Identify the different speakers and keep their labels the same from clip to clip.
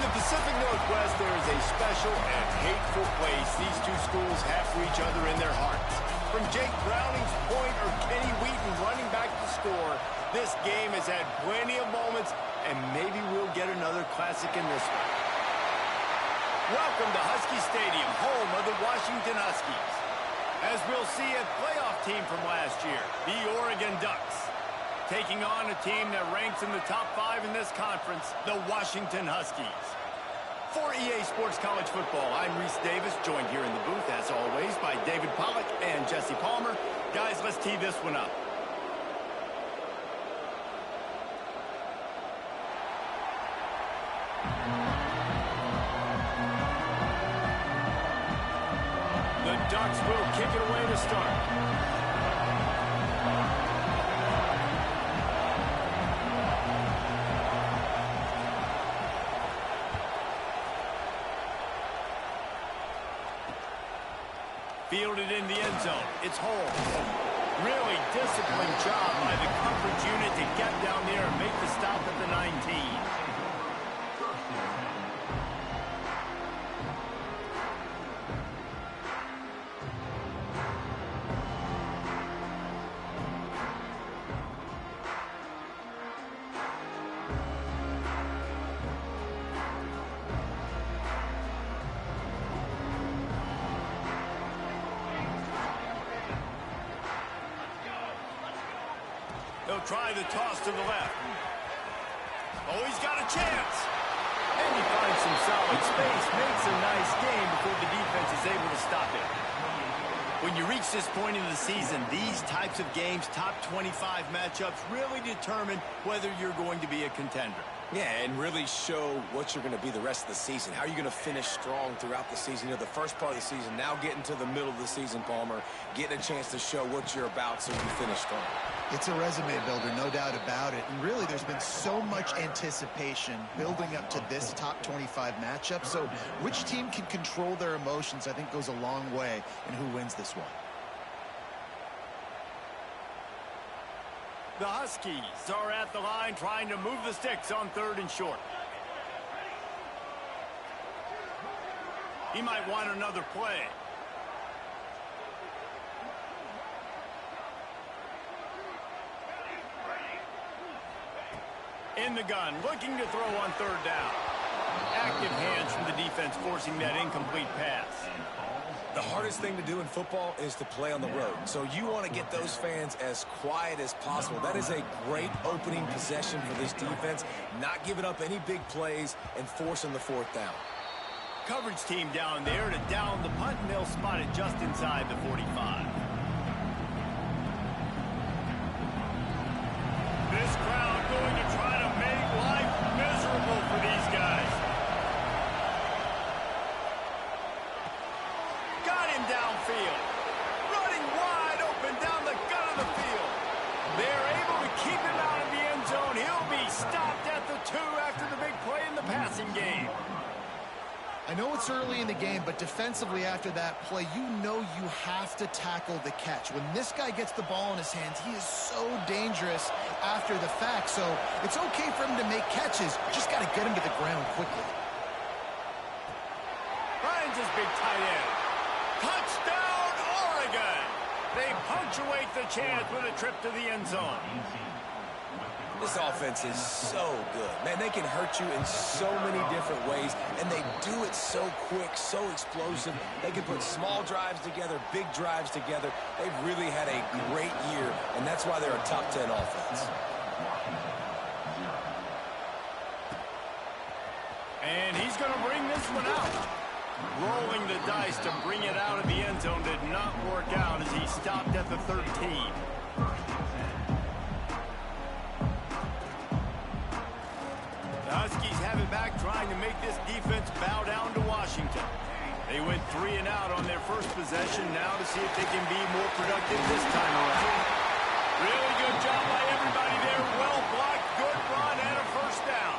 Speaker 1: the Pacific Northwest, there is a special and hateful place these two schools have for each other in their hearts. From Jake Browning's point or Kenny Wheaton running back to score, this game has had plenty of moments, and maybe we'll get another classic in this one. Welcome to Husky Stadium, home of the Washington Huskies. As we'll see a playoff team from last year, the Oregon Ducks, taking on a team that ranks in the top 5 in this conference, the Washington Huskies. For EA Sports College Football, I'm Reese Davis, joined here in the booth, as always, by David Pollack and Jesse Palmer. Guys, let's tee this one up. The Ducks will kick it away to start. Fielded in the end zone. It's home. Really disciplined job by the coverage unit to get down there and make the stop at the 19. He'll try the toss to the left. Oh, he's got a chance. And he finds some solid space, makes a nice game before the defense is able to stop it. When you reach this point in the season, these types of games, top 25 matchups, really determine whether you're going to be a contender.
Speaker 2: Yeah, and really show what you're going to be the rest of the season. How are you going to finish strong throughout the season? You know, the first part of the season, now getting to the middle of the season, Palmer, getting a chance to show what you're about so you finish strong.
Speaker 3: It's a resume builder, no doubt about it. And really, there's been so much anticipation building up to this top 25 matchup. So which team can control their emotions, I think, goes a long way in who wins this one.
Speaker 1: The Huskies are at the line trying to move the sticks on 3rd and short. He might want another play. In the gun, looking to throw on 3rd down. Active hands from the defense forcing that incomplete pass.
Speaker 2: The hardest thing to do in football is to play on the road. So you want to get those fans as quiet as possible. That is a great opening possession for this defense. Not giving up any big plays and forcing the 4th down.
Speaker 1: Coverage team down there to down the punt, and they'll spot it just inside the 45. This crowd going to try to make life miserable for these guys. Got him downfield. Running wide open down the gut of the field. They're able to keep him out of the end zone. He'll be stopped at the 2 after the big play in the passing game.
Speaker 3: I know it's early in the game, but defensively after that play, you know you have to tackle the catch. When this guy gets the ball in his hands, he is so dangerous after the fact. So it's okay for him to make catches. Just got to get him to the ground quickly.
Speaker 1: Finds his big tight end. Touchdown, Oregon! They punctuate the chance with a trip to the end zone.
Speaker 2: This offense is so good. Man, they can hurt you in so many different ways, and they do it so quick, so explosive. They can put small drives together, big drives together. They've really had a great year, and that's why they're a top 10 offense.
Speaker 1: And he's going to bring this one out. Rolling the dice to bring it out of the end zone did not work out as he stopped at the 13. The Huskies have it back, trying to make this defense bow down to Washington. They went 3 and out on their first possession, now to see if they can be more productive this time around. Really good job by everybody there. Well blocked, good run, and a 1st down.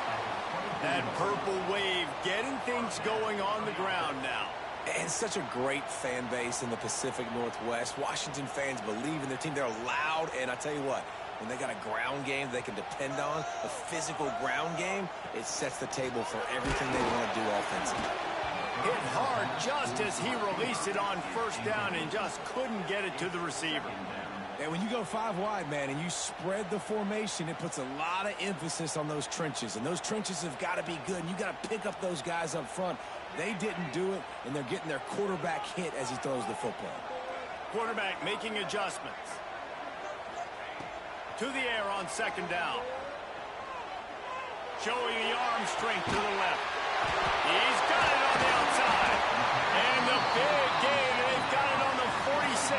Speaker 1: That purple wave getting things going on the ground now.
Speaker 2: And such a great fan base in the Pacific Northwest. Washington fans believe in their team. They're loud, and I tell you what, when they got a ground game they can depend on, a physical ground game, it sets the table for everything they want to do offensively.
Speaker 1: Hit hard just as he released it on first down and just couldn't get it to the receiver.
Speaker 2: And when you go 5 wide, man, and you spread the formation, it puts a lot of emphasis on those trenches. And those trenches have got to be good. And you got to pick up those guys up front. They didn't do it, and they're getting their quarterback hit as he throws the football.
Speaker 1: Quarterback making adjustments. To the air on second down. Showing the arm strength to the left. He's got it on the outside. And the big gain, they've got it on the 46.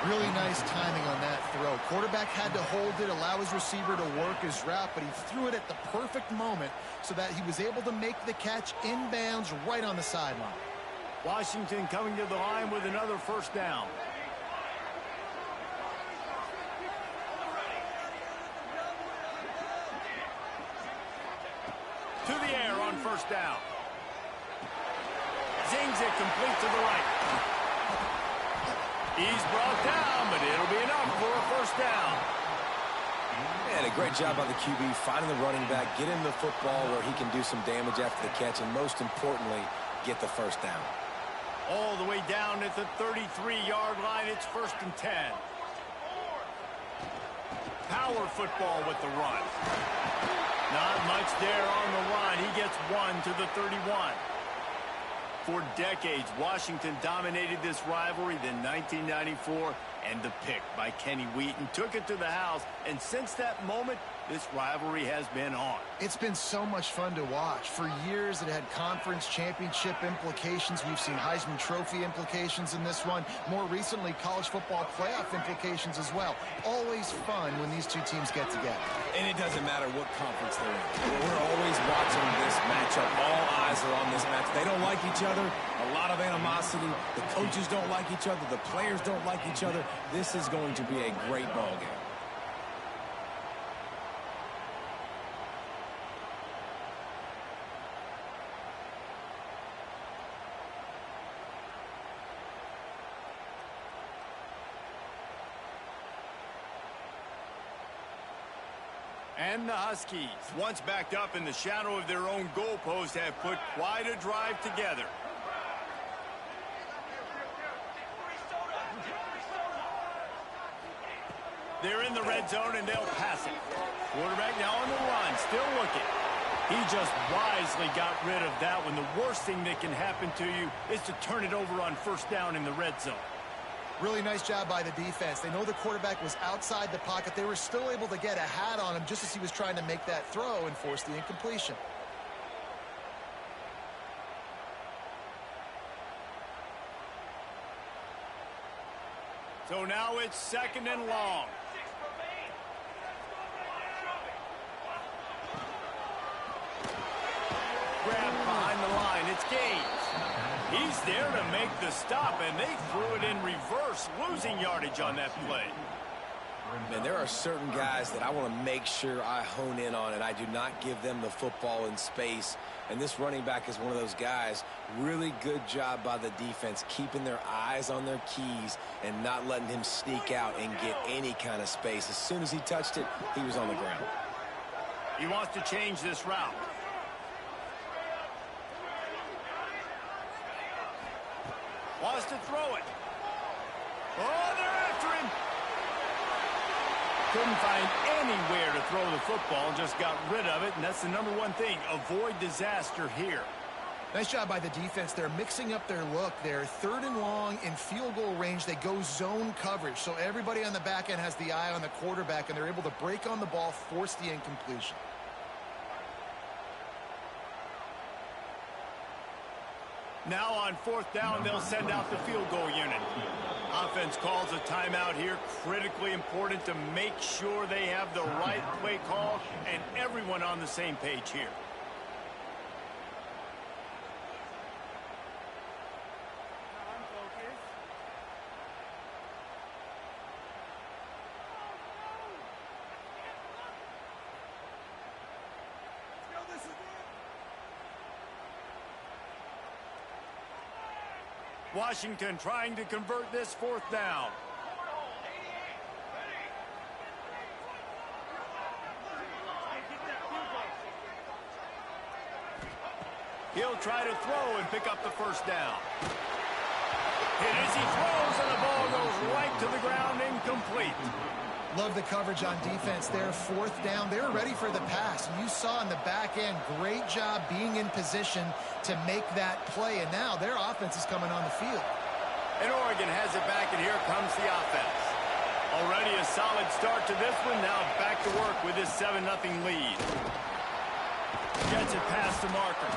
Speaker 3: Really nice timing on that throw. Quarterback had to hold it, allow his receiver to work his route, but he threw it at the perfect moment so that he was able to make the catch inbounds right on the sideline.
Speaker 1: Washington coming to the line with another first down. To the air on first down. Zings it complete to the right. He's brought down, but it'll be enough for a first down.
Speaker 2: And a great job by the QB finding the running back, get him the football where he can do some damage after the catch, and most importantly, get the first down.
Speaker 1: All the way down at the 33-yard line, it's 1st and 10. Power football with the run. Not much there on the line. He gets 1 to the 31. For decades, Washington dominated this rivalry. Then 1994, and the pick by Kenny Wheaton took it to the house. And since that moment, this rivalry has been on.
Speaker 3: It's been so much fun to watch. For years, it had conference championship implications. We've seen Heisman Trophy implications in this one. More recently, college football playoff implications as well. Always fun when these two teams get together.
Speaker 2: And it doesn't matter what conference they're in. We're always watching this matchup. All eyes are on this match. They don't like each other. A lot of animosity. The coaches don't like each other. The players don't like each other. This is going to be a great ball game.
Speaker 1: And the Huskies, once backed up in the shadow of their own goalpost, have put quite a drive together. They're in the red zone, and they'll pass it. Quarterback now on the run, still looking. He just wisely got rid of that one. The worst thing that can happen to you is to turn it over on first down in the red zone.
Speaker 3: Really nice job by the defense. They know the quarterback was outside the pocket. They were still able to get a hat on him just as he was trying to make that throw and force the incompletion.
Speaker 1: So now it's 2nd and long. Grab behind the line. It's Gaines. He's there to make the stop, and they threw it in reverse, losing yardage on that play.
Speaker 2: Man, there are certain guys that I want to make sure I hone in on, and I do not give them the football in space. And this running back is one of those guys. Really good job by the defense, keeping their eyes on their keys and not letting him sneak out and get any kind of space. As soon as he touched it, he was on the ground.
Speaker 1: He wants to change this route. Wants to throw it. Oh, they're after him. Couldn't find anywhere to throw the football, just got rid of it, and that's the #1 thing. Avoid disaster here.
Speaker 3: Nice job by the defense. They're mixing up their look. They're 3rd and long in field goal range. They go zone coverage, so everybody on the back end has the eye on the quarterback, and they're able to break on the ball, force the incompletion.
Speaker 1: Now on 4th down, they'll send out the field goal unit. Offense calls a timeout here. Critically important to make sure they have the right play call and everyone on the same page here. Washington trying to convert this 4th down. He'll try to throw and pick up the first down. And as he throws, and the ball goes right to the ground, incomplete.
Speaker 3: Love the coverage on defense there. Fourth down. They were ready for the pass. And you saw in the back end, great job being in position to make that play. And now their offense is coming on the field.
Speaker 1: And Oregon has it back, and here comes the offense. Already a solid start to this one. Now back to work with this 7-0 lead. Gets it past the marker.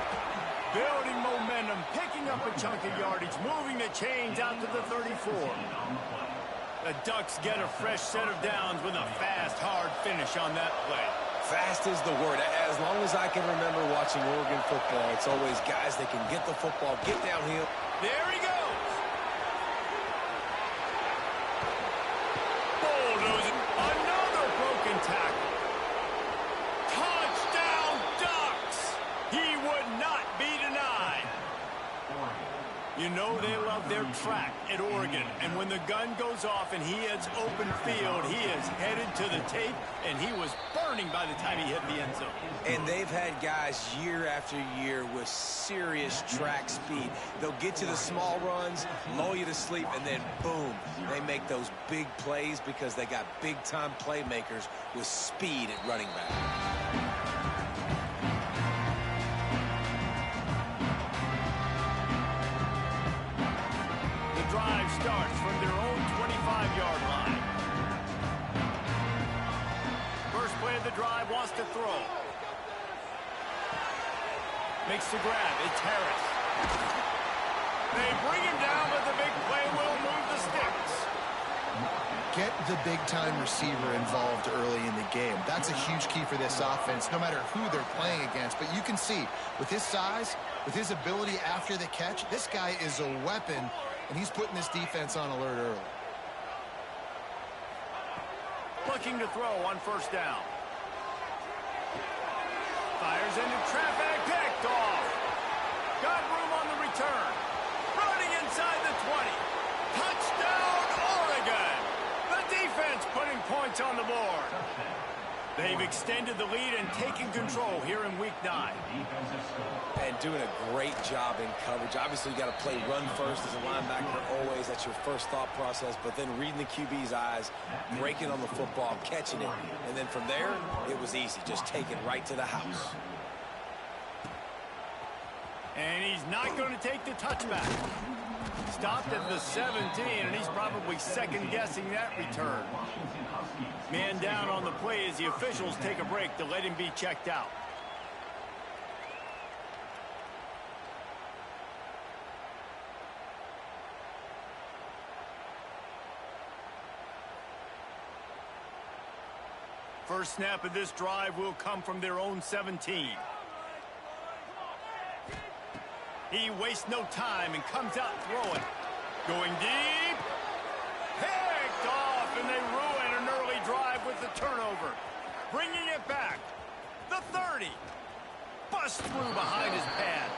Speaker 1: Building momentum, picking up a chunk of yardage, moving the chains out to the 34. The Ducks get a fresh set of downs with a fast, hard finish on that play.
Speaker 2: Fast is the word. As long as I can remember watching Oregon football, it's always guys that can get the football, get downhill.
Speaker 1: There he goes. Bulldozing. Another broken tackle. Touchdown, Ducks. He would not be denied. You know they love their track at Oregon, and when the gun goes off and he hits open field, he is headed to the tape, and he was burning by the time he hit the end zone.
Speaker 2: And they've had guys year after year with serious track speed. They'll get to the small runs, lull you to sleep, and then boom, they make those big plays because they got big-time playmakers with speed at running back.
Speaker 1: Drive starts from their own 25-yard line. First play of the drive, wants to throw. Makes the grab. It's Harris. They bring him down, but the big play will move the sticks.
Speaker 3: Get the big-time receiver involved early in the game. That's a huge key for this offense, no matter who they're playing against. But you can see, with his size, with his ability after the catch, this guy is a weapon. And he's putting this defense on alert early.
Speaker 1: Looking to throw on first down. Fires into traffic, picked off. Got room on the return. Running inside the 20. Touchdown, Oregon. The defense putting points on the board. They've extended the lead and taken control here in Week 9.
Speaker 2: And doing a great job in coverage. Obviously, you got to play run first as a linebacker always. That's your first thought process. But then reading the QB's eyes, breaking on the football, catching it. And then from there, it was easy. Just take it right to the house.
Speaker 1: And he's not going to take the touchback. Stopped at the 17, and he's probably second-guessing that return. Man down on the play as the officials take a break to let him be checked out. First snap of this drive will come from their own 17. He wastes no time and comes out throwing. Going deep. Picked off, and they ruin an early drive with the turnover. Bringing it back. The 30. Bust through behind his pad.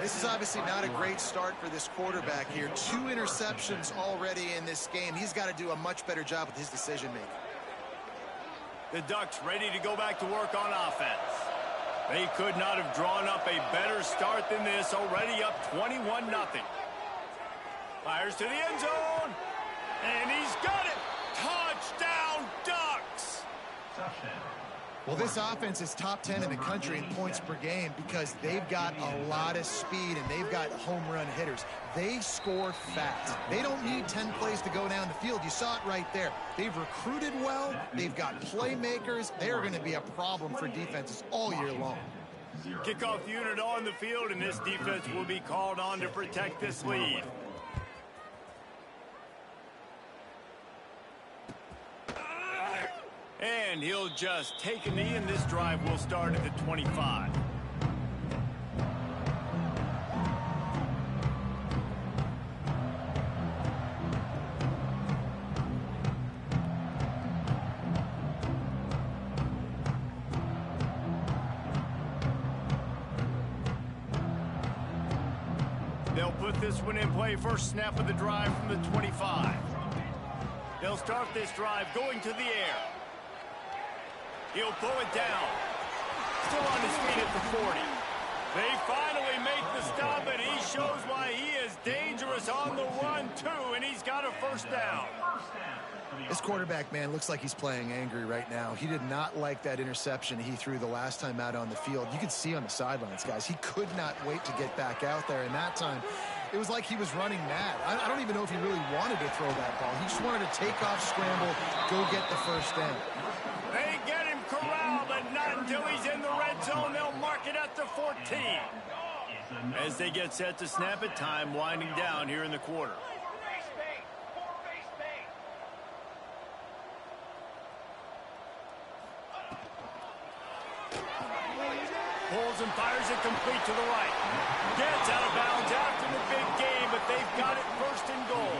Speaker 3: This is obviously not a great start for this quarterback here. 2 interceptions already in this game. He's got to do a much better job with his decision-making.
Speaker 1: The Ducks ready to go back to work on offense. They could not have drawn up a better start than this, already up 21-0. Fires to the end zone, and he's got it. Touchdown, Ducks.
Speaker 3: Well, this offense is top 10 in the country in points per game because they've got a lot of speed and they've got home run hitters. They score fast. They don't need 10 plays to go down the field. You saw it right there. They've recruited well. They've got playmakers. They are going to be a problem for defenses all year long.
Speaker 1: Kickoff unit on the field, and this defense will be called on to protect this lead. And he'll just take a knee, and this drive will start at the 25. They'll put this one in play. First snap of the drive from the 25. They'll start this drive going to the air. He'll pull it down. Still on his feet at the 40. They finally make the stop, and he shows why he is dangerous on the run, too, and he's got a first down.
Speaker 3: This quarterback, man, looks like he's playing angry right now. He did not like that interception he threw the last time out on the field. You can see on the sidelines, guys, he could not wait to get back out there, and that time it was like he was running mad. I don't even know if he really wanted to throw that ball. He just wanted to take off, scramble, go get the first down.
Speaker 1: They get him corralled, but not until he's in the red zone. They'll mark it at the 14. As they get set to snap it, time winding down here in the quarter. Pulls and fires it complete to the right. Gets out of bounds after the big game, but they've got it first and goal.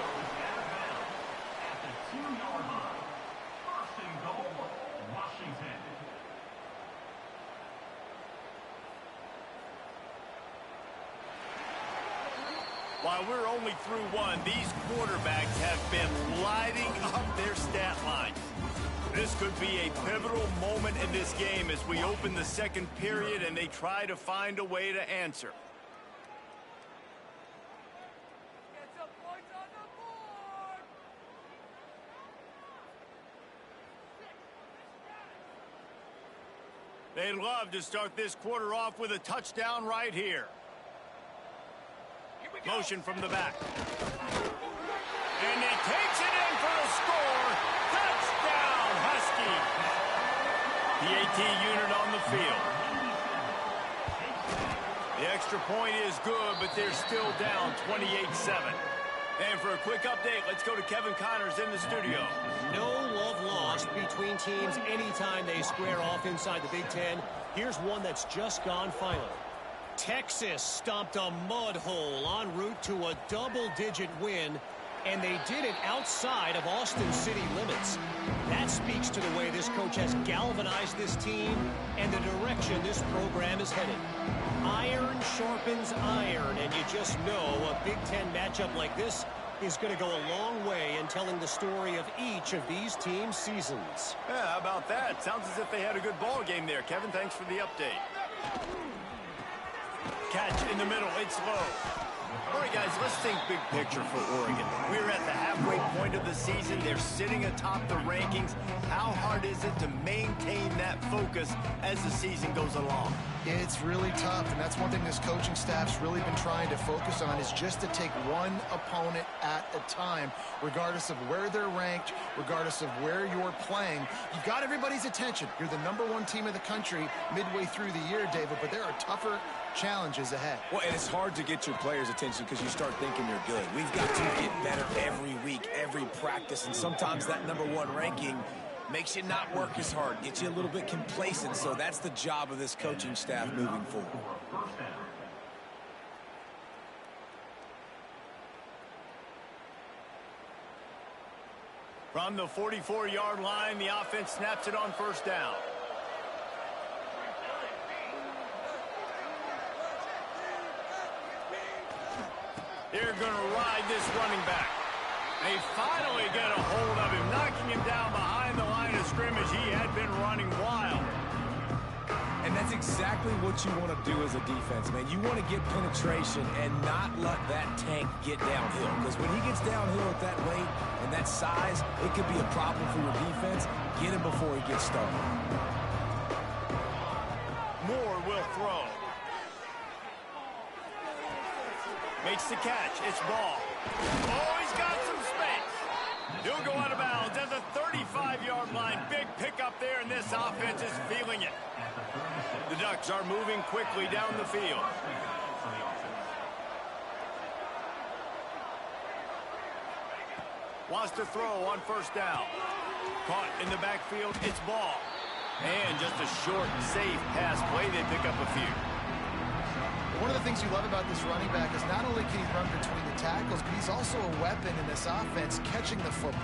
Speaker 1: While we're only through one, these quarterbacks have been lighting up their stat line. This could be a pivotal moment in this game as we open the second period and they try to find a way to answer.
Speaker 4: Get some points on the board.
Speaker 1: They'd love to start this quarter off with a touchdown right here. Motion from the back. And he takes it in for a score. Touchdown, Husky. The AT unit on the field. The extra point is good, but they're still down 28-7. And for a quick update, let's go to Kevin Connors in the studio.
Speaker 5: No love lost between teams anytime they square off inside the Big Ten. Here's one that's just gone final. Texas stomped a mud hole en route to a double-digit win, and they did it outside of Austin city limits. That speaks to the way this coach has galvanized this team and the direction this program is headed. Iron sharpens iron, and you just know a Big Ten matchup like this is going to go a long way in telling the story of each of these teams' seasons.
Speaker 1: Yeah, how about that? Sounds as if they had a good ball game there. Kevin, thanks for the update. Catch in the middle. It's low. All right, guys, let's think big picture for Oregon. We're at the halfway point of the season. They're sitting atop the rankings. How hard is it to maintain that focus as the season goes along?
Speaker 3: It's really tough, and that's one thing this coaching staff's really been trying to focus on is just to take one opponent at a time, regardless of where they're ranked, regardless of where you're playing. You've got everybody's attention. You're the #1 team in the country midway through the year, David, but there are tougher challenges ahead.
Speaker 2: Well, and it's hard to get your players' attention because you start thinking you're good. We've got to get better every week, every practice, and sometimes that #1 ranking makes you not work as hard, gets you a little bit complacent. So that's the job of this coaching staff moving forward.
Speaker 1: From the 44-yard line, the offense snaps it on first down. They're going to ride this running back. They finally get a hold of him, knocking him down behind the line of scrimmage. He had been running wild.
Speaker 2: And that's exactly what you want to do as a defense, man. You want to get penetration and not let that tank get downhill. Because when he gets downhill at that weight and that size, it could be a problem for your defense. Get him before he gets started.
Speaker 1: Moore will throw. Makes the catch. It's ball. Oh, he's got some space. He'll go out of bounds at the 35-yard line. Big pickup there, and this offense is feeling it. The Ducks are moving quickly down the field. Wants to throw on first down. Caught in the backfield. It's ball. And just a short, safe pass play. They pick up a few.
Speaker 3: One of the things you love about this running back is not only can he run between the tackles, but he's also a weapon in this offense catching the football.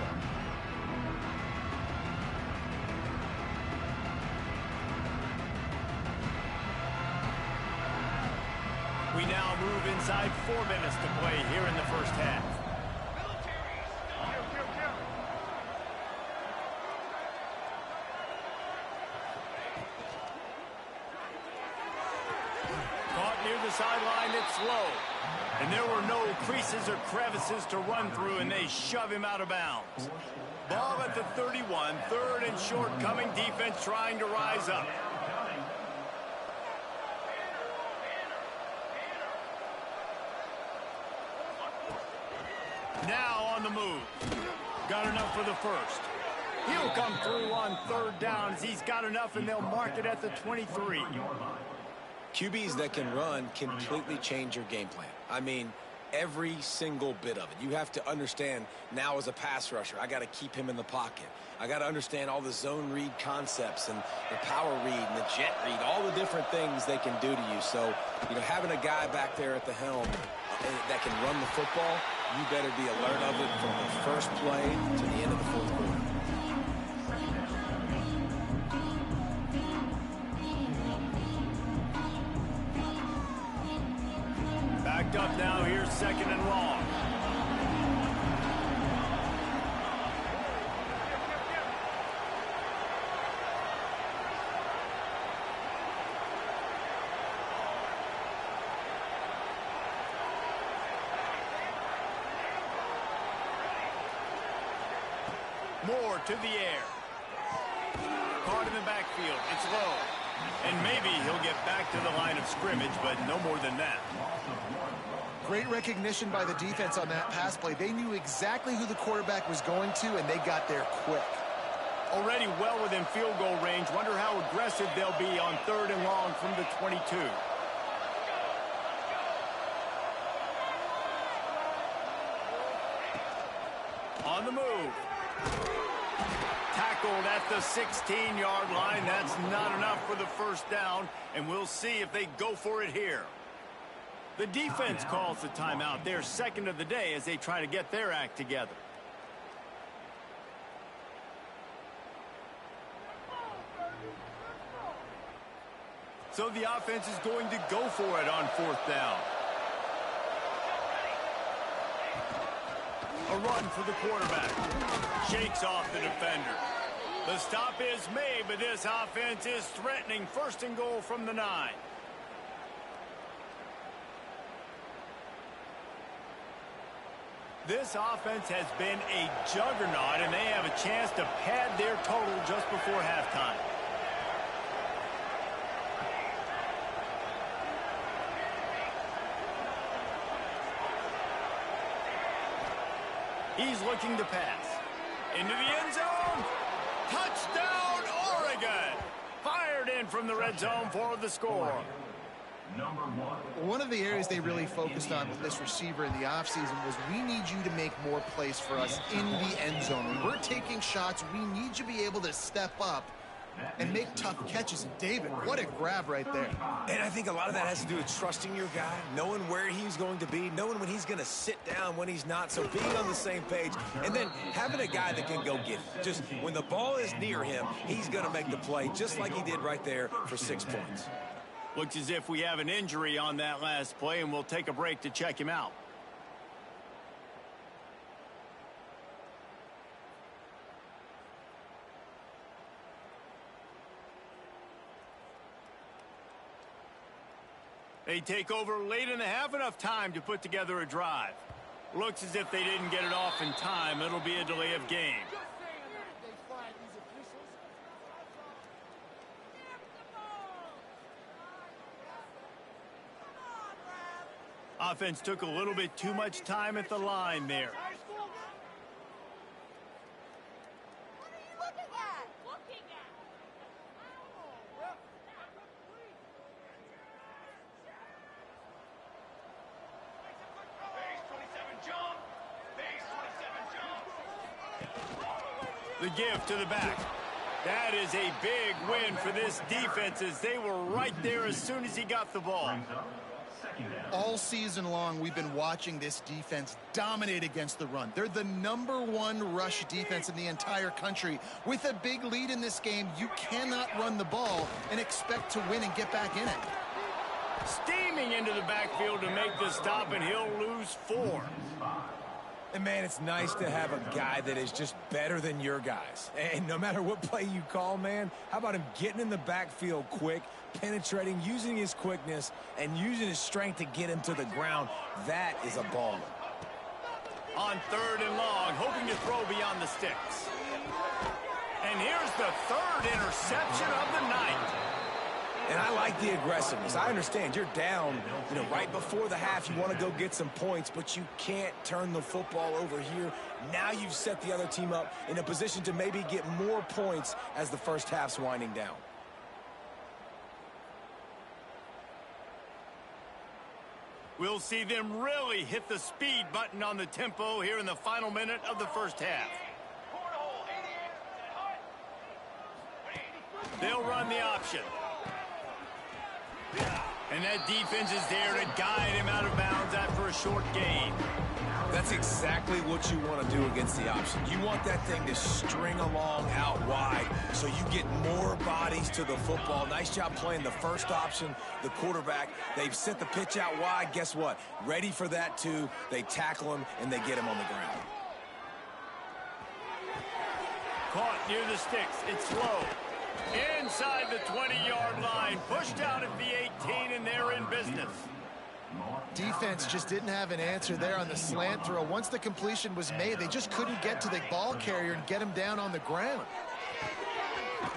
Speaker 1: We now move inside 4 minutes to play here in the first half. sideline, it's low. And there were no creases or crevices to run through, and they shove him out of bounds. Ball at the 31, third and short coming, defense trying to rise up. Now on the move. Got enough for the first. He'll come through on third down as he's got enough, and they'll mark it at the 23.
Speaker 2: QBs that can run completely change your game plan. I mean, every single bit of it. You have to understand now as a pass rusher, I got to keep him in the pocket. I got to understand all the zone read concepts and the power read and the jet read, all the different things they can do to you. So, you know, having a guy back there at the helm that can run the football, you better be alert of it from the first play to the end of the fourth quarter.
Speaker 1: Backed up now, here's second and long. Moore to the air. Caught in the backfield. It's low. And maybe he'll get back to the line of scrimmage, but no more than that.
Speaker 3: Great recognition by the defense on that pass play. They knew exactly who the quarterback was going to, and they got there quick.
Speaker 1: Already well within field goal range. Wonder how aggressive they'll be on third and long from the 22. On the move. Tackled at the 16-yard line. That's not enough for the first down, and we'll see if they go for it here. The defense calls the timeout. They're second of the day as they try to get their act together. So the offense is going to go for it on fourth down. A run for the quarterback. Shakes off the defender. The stop is made, but this offense is threatening. First and goal from the 9. This offense has been a juggernaut, and they have a chance to pad their total just before halftime. He's looking to pass. Into the end zone. Touchdown, Oregon. Fired in from the red zone for the score.
Speaker 3: One of the areas they really focused on with this receiver in the offseason was we need you to make more plays for us in the end zone. When we're taking shots, we need you to be able to step up and make tough catches. And David, what a grab right there.
Speaker 2: And I think a lot of that has to do with trusting your guy, knowing where he's going to be, knowing when he's going to sit down, when he's not, so being on the same page, and then having a guy that can go get it. Just when the ball is near him, he's going to make the play, just like he did right there for 6 points.
Speaker 1: Looks as if we have an injury on that last play, and we'll take a break to check him out. They take over late in the half, enough time to put together a drive. Looks as if they didn't get it off in time. It'll be a delay of game. Offense took a little bit too much time at the line there. The give to the back. That is a big win for this defense as they were right there as soon as he got the ball.
Speaker 3: All season long, we've been watching this defense dominate against the run. They're the #1 rush defense in the entire country. With a big lead in this game, you cannot run the ball and expect to win and get back in it.
Speaker 1: Steaming into the backfield to make the stop, and he'll lose 4.
Speaker 2: And, man, it's nice to have a guy that is just better than your guys. And no matter what play you call, man, how about him getting in the backfield quick, penetrating, using his quickness, and using his strength to get him to the ground? That is a baller.
Speaker 1: On 3rd and long, hoping to throw beyond the sticks. And here's the 3rd interception of the night.
Speaker 2: And I like the aggressiveness. I understand you're down, right before the half. You want to go get some points, but you can't turn the football over here. Now you've set the other team up in a position to maybe get more points as the first half's winding down.
Speaker 1: We'll see them really hit the speed button on the tempo here in the final minute of the first half. They'll run the option. And that defense is there to guide him out of bounds after a short gain.
Speaker 2: That's exactly what you want to do against the option. You want that thing to string along out wide so you get more bodies to the football. Nice job playing the first option, the quarterback. They've sent the pitch out wide. Guess what? Ready for that too. They tackle him and they get him on the ground.
Speaker 1: Caught near the sticks. It's low. Inside the 20-yard line. Pushed out at the 18, and they're in business.
Speaker 3: Defense just didn't have an answer there on the slant throw. Once the completion was made, they just couldn't get to the ball carrier and get him down on the ground.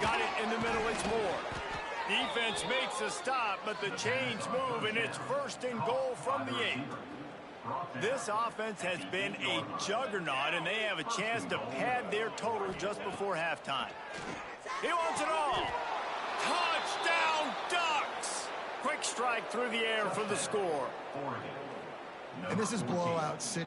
Speaker 1: Got it in the middle. It's more. Defense makes a stop, but the chains move, and it's 1st and goal from the 8. This offense has been a juggernaut, and they have a chance to pad their total just before halftime. He wants it all. Touchdown, Ducks! Quick strike through the air for the score.
Speaker 3: And this is blowout situation.